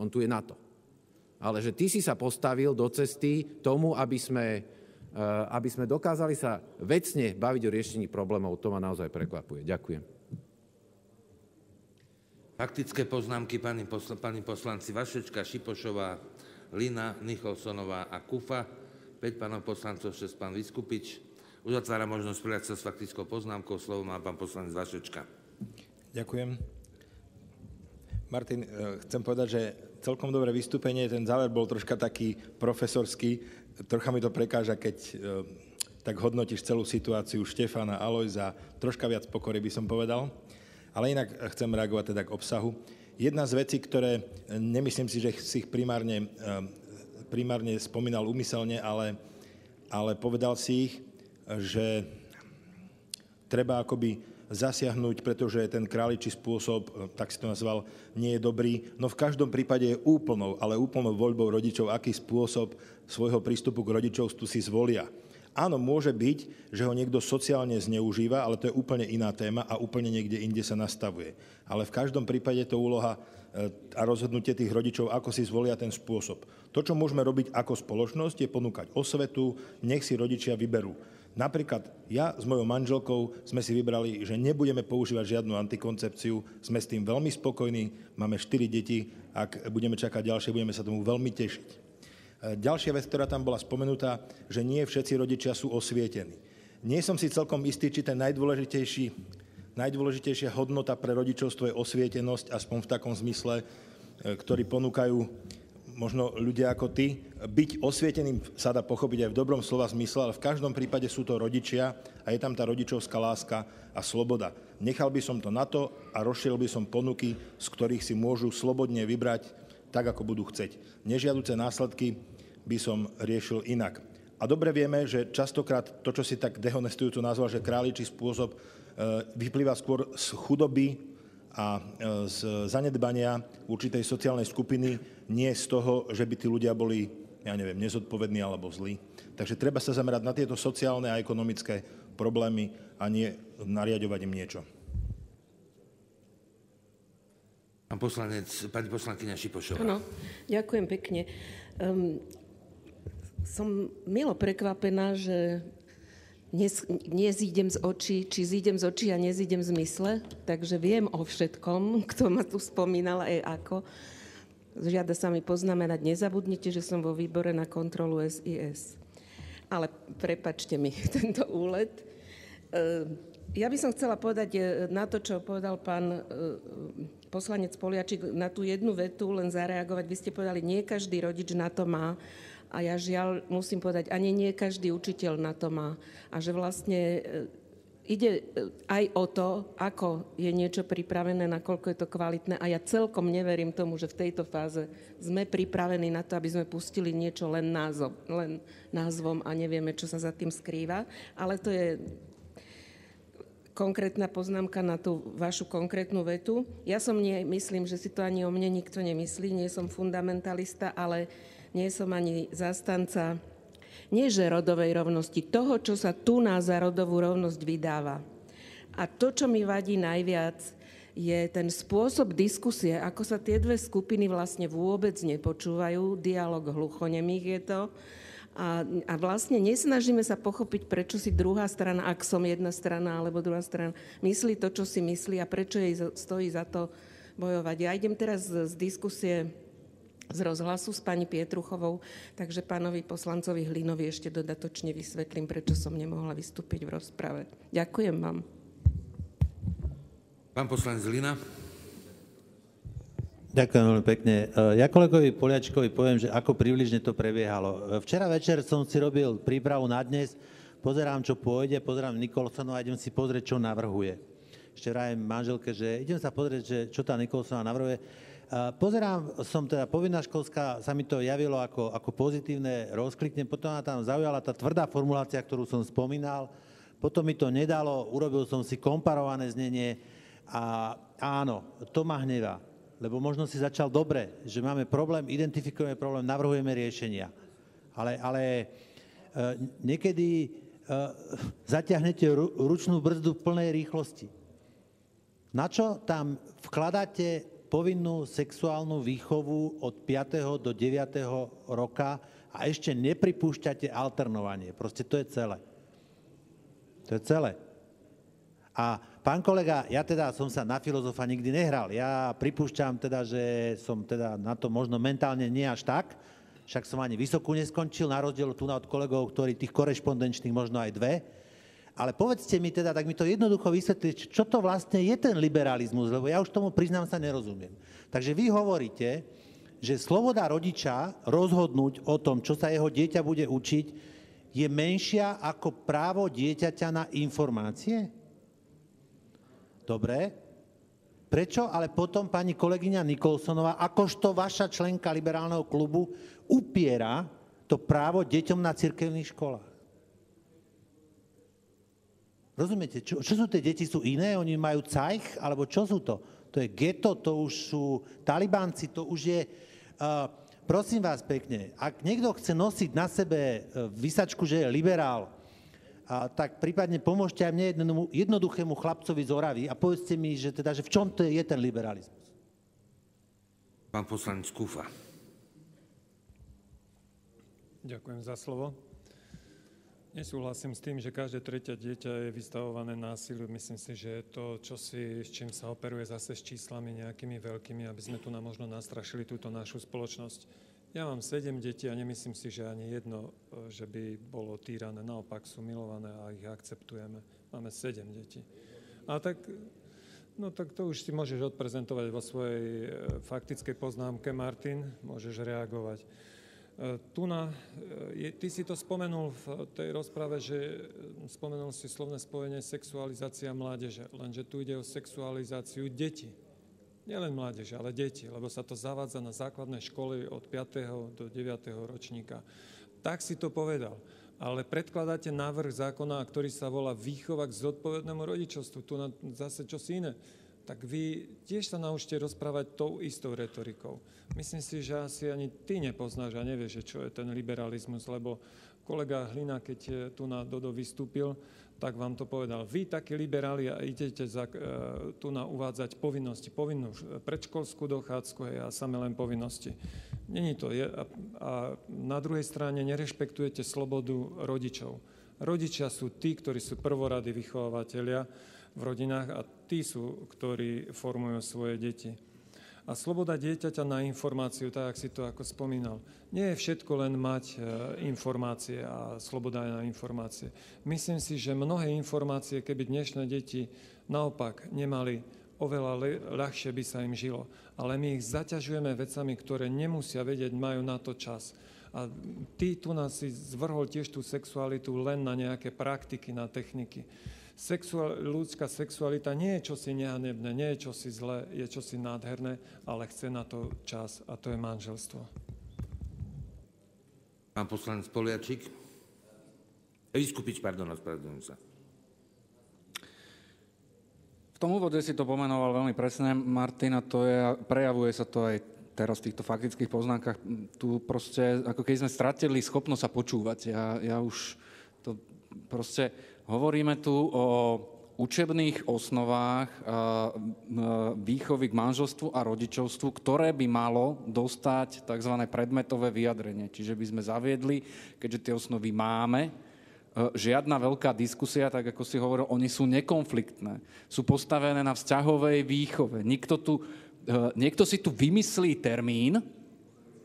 On tu je na to. Ale že ty si sa postavil do cesty tomu, aby sme dokázali sa vecne baviť o riešení problémov, to ma naozaj prekvapuje. Ďakujem. Faktické poznámky pani poslanci Vašečka, Šipošová, Lina, Nicholsonová a Kufa. 5 pánov poslancov, 6 pán Viskupič. Uzatvára možnosť prijať sa s faktickou poznámkou. Slovo má pán poslanec Vašečka. Ďakujem. Martin, chcem povedať, že celkom dobré vystúpenie, ten záver bol troška taký profesorský, trocha mi to prekáža, keď tak hodnotíš celú situáciu Štefana, Alojza, troška viac pokory by som povedal, ale inak chcem reagovať teda k obsahu. Jedna z vecí, ktoré nemyslím si, že si ich primárne spomínal úmyselne, ale povedal si ich, že treba akoby zasiahnuť, pretože ten králičí spôsob, tak si to nazval, nie je dobrý. No v každom prípade je úplnou voľbou rodičov, aký spôsob svojho prístupu k rodičovstvu si zvolia. Áno, môže byť, že ho niekto sociálne zneužíva, ale to je úplne iná téma a úplne niekde inde sa nastavuje. Ale v každom prípade je to úloha a rozhodnutie tých rodičov, ako si zvolia ten spôsob. To, čo môžeme robiť ako spoločnosť, je ponúkať osvetu, nech si rodičia vyberú. Napríklad ja s mojou manželkou sme si vybrali, že nebudeme používať žiadnu antikoncepciu, sme s tým veľmi spokojní, máme 4 deti, ak budeme čakať ďalšie, budeme sa tomu veľmi tešiť. Ďalšia vec, ktorá tam bola spomenutá, že nie všetci rodičia sú osvietení. Nie som si celkom istý, či ten najdôležitejšia hodnota pre rodičovstvo je osvietenosť, aspoň v takom zmysle, ktorý ponúkajú možno ľudia ako ty. Byť osvieteným sa dá pochopiť aj v dobrom slova zmysle, ale v každom prípade sú to rodičia a je tam tá rodičovská láska a sloboda. Nechal by som to na to a rozšiel by som ponuky, z ktorých si môžu slobodne vybrať tak, ako budú chceť. Nežiaduce následky by som riešil inak. A dobre vieme, že častokrát to, čo si tak dehonestujúco nazval, že králičí spôsob, vyplýva skôr z chudoby a z zanedbania určitej sociálnej skupiny, nie z toho, že by tí ľudia boli, nezodpovední alebo zlí. Takže treba sa zamerať na tieto sociálne a ekonomické problémy a nie nariadovať im niečo. Pani poslankyňa Šipošová. Áno, ďakujem pekne. Som milo prekvapená, že nezídem z očí, či zídem z očí a nezídem z mysle, takže viem o všetkom, kto ma tu spomínal aj ako. Žiada sa mi poznamenať, nezabudnite, že som vo výbore na kontrolu SIS. Ale prepáčte mi tento úlet. Ja by som chcela povedať na to, čo povedal pán poslanec Poliačik, na tú jednu vetu len zareagovať. Vy ste povedali, nie každý rodič na to má. A ja žiaľ musím povedať, ani nie každý učiteľ na to má. A že vlastne ide aj o to, ako je niečo pripravené, nakoľko je to kvalitné. A ja celkom neverím tomu, že v tejto fáze sme pripravení na to, aby sme pustili niečo len názvom a nevieme, čo sa za tým skrýva. Ale to je konkrétna poznámka na tú vašu konkrétnu vetu. Ja myslím, že si to ani o mne nikto nemyslí. Nie som fundamentalista, ale nie som ani zastanca, nie že rodovej rovnosti, toho, čo sa tu nás za rodovú rovnosť vydáva. A to, čo mi vadí najviac, je ten spôsob diskusie, ako sa tie dve skupiny vlastne vôbec nepočúvajú, dialog hluchonemých je to, a vlastne nesnažíme sa pochopiť, prečo si druhá strana, ak som jedna strana alebo druhá strana, myslí to, čo si myslí a prečo jej stojí za to bojovať. Ja idem teraz z diskusie z rozhlasu s pani Pietruchovou, takže pánovi poslancovi Hlinovi ešte dodatočne vysvetlím, prečo som nemohla vystúpiť v rozprave. Ďakujem vám. Pán poslanec Hlina. Ďakujem veľmi pekne. Ja kolegovi Poliačkovi poviem, že ako približne to prebiehalo. Včera večer som si robil prípravu na dnes, pozerám, čo pôjde, pozerám Nicholsonu a idem si pozrieť, čo navrhuje. Ešte vrajem manželke, že idem sa pozrieť, že čo tá Nicholsona navrhuje. Pozerám, som teda povinná školská, sa mi to javilo ako pozitívne, rozkliknem, potom ma tam zaujala tá tvrdá formulácia, ktorú som spomínal, potom mi to nedalo, urobil som si komparované znenie a áno, to ma hnevá, lebo možno si začal dobre, že máme problém, identifikujeme problém, navrhujeme riešenia, ale niekedy zatiahnete ručnú brzdu v plnej rýchlosti. Na čo tam vkladáte povinnú sexuálnu výchovu od 5. do 9. roka a ešte nepripúšťate alternovanie. Proste to je celé. To je celé. A pán kolega, ja teda som sa na filozofa nikdy nehral. Ja pripúšťam teda, že som teda na to možno mentálne nie až tak, však som ani vysokú neskončil, na rozdiel tu od kolegov, ktorí tých korešpondenčných možno aj 2. Ale povedzte mi teda, tak mi to jednoducho vysvetliť, čo to vlastne je ten liberalizmus, lebo ja už tomu priznám sa nerozumiem. Takže vy hovoríte, že sloboda rodiča rozhodnúť o tom, čo sa jeho dieťa bude učiť, je menšia ako právo dieťaťa na informácie? Dobre. Prečo ale potom pani kolegyňa Nikolsonová, akožto vaša členka liberálneho klubu, upiera to právo deťom na cirkevných školách? Rozumiete, čo sú tie deti? Sú iné? Oni majú cajch? Alebo čo sú to? To je geto, to už sú talibánci, to už je... prosím vás pekne, ak niekto chce nosiť na sebe vysačku, že je liberál, tak prípadne pomôžte aj mne jednoduchému chlapcovi z Oravy a povedzte mi, že v čom to je ten liberalizmus. Pán poslanec Kufa. Ďakujem za slovo. Nesúhlasím s tým, že každé tretie dieťa je vystavované násiliu. Myslím si, že je to čosi, s čím sa operuje zase s číslami nejakými veľkými, aby sme tu možno nastrašili túto našu spoločnosť. Ja mám 7 detí a nemyslím si, že ani jedno, že by bolo týrané. Naopak sú milované a ich akceptujeme. Máme 7 detí. A tak to už si môžeš odprezentovať vo svojej faktickej poznámke, Martin. Môžeš reagovať. Ty si to spomenul v tej rozprave, že spomenul si slovné spojenie sexualizácia mládeže, lenže tu ide o sexualizáciu detí. Nielen mládeže, ale deti, lebo sa to zavádza na základnej školy od 5. do 9. ročníka. Tak si to povedal. Ale predkladáte návrh zákona, ktorý sa volá výchova k zodpovednému rodičovstvu. Tu zase čosi iné. Tak vy tiež sa naučte rozprávať tou istou retorikou. Myslím si, že asi ani ty nepoznáš a nevieš, čo je ten liberalizmus, lebo kolega Hlina, keď tu na Dodo vystúpil, tak vám to povedal. Vy, takí liberáli, idete tu na uvádzať povinnosti. Povinnú predškolskú dochádzku a samé len povinnosti. Není to. A na druhej strane nerešpektujete slobodu rodičov. Rodičia sú tí, ktorí sú prvoradí vychovávateľia v rodinách a tí sú, ktorí formujú svoje deti. A sloboda dieťaťa na informáciu, tak ako si to spomínal, nie je všetko len mať informácie a sloboda na informácie. Myslím si, že mnohé informácie, keby dnešné deti naopak nemali, oveľa ľahšie by sa im žilo. Ale my ich zaťažujeme vecami, ktoré nemusia vedieť, majú na to čas. A ty tu nás si zvrhol tiež tú sexualitu len na nejaké praktiky, na techniky. Ľudská sexualita nie je čosi nehanebné, nie je čosi zlé, je čosi nádherné, ale chce na to čas a to je manželstvo. Pán poslanec Poliačik. Vyskupič, ospravedlňujem sa. V tom úvode si to pomenoval veľmi presne, Martin, a to je, prejavuje sa to aj teraz v týchto faktických poznámkach. Tu proste, ako keď sme stratili schopnosť sa počúvať. Ja už to proste... Hovoríme tu o učebných osnovách výchovy k manželstvu a rodičovstvu, ktoré by malo dostať tzv. Predmetové vyjadrenie. Čiže by sme zaviedli, keďže tie osnovy máme, žiadna veľká diskusia, tak ako si hovoril, oni sú nekonfliktné. Sú postavené na vzťahovej výchove. Niekto si tu vymyslí termín,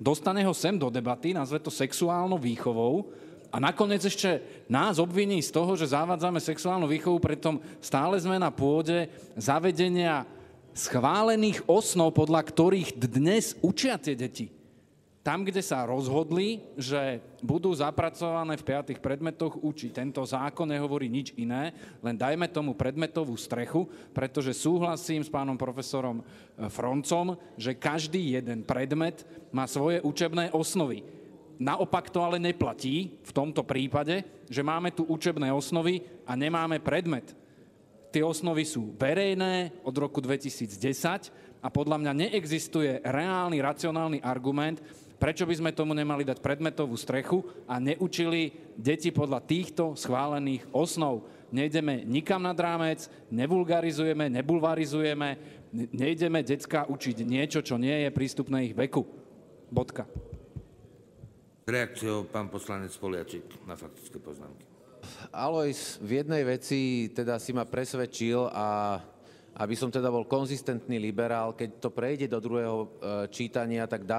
dostane ho sem do debaty, nazve to sexuálnou výchovou, a nakoniec ešte nás obviní z toho, že zavádzame sexuálnu výchovu, pritom stále sme na pôde zavedenia schválených osnov, podľa ktorých dnes učia tie deti. Tam, kde sa rozhodli, že budú zapracované v 5 predmetoch učiť. Tento zákon nehovorí nič iné, len dajme tomu predmetovú strechu, pretože súhlasím s pánom profesorom Froncom, že každý jeden predmet má svoje učebné osnovy. Naopak to ale neplatí v tomto prípade, že máme tu učebné osnovy a nemáme predmet. Tie osnovy sú verejné od roku 2010 a podľa mňa neexistuje reálny, racionálny argument, prečo by sme tomu nemali dať predmetovú strechu a neučili deti podľa týchto schválených osnov. Nejdeme nikam nad rámec, nevulgarizujeme, nebulvarizujeme, Nejdeme decka učiť niečo, čo nie je prístupné ich veku. Bodka. Reakciou pán poslanec Poliačik na faktické poznámky. Alojz v jednej veci teda si ma presvedčil a aby som teda bol konzistentný liberál, keď to prejde do druhého čítania, tak dá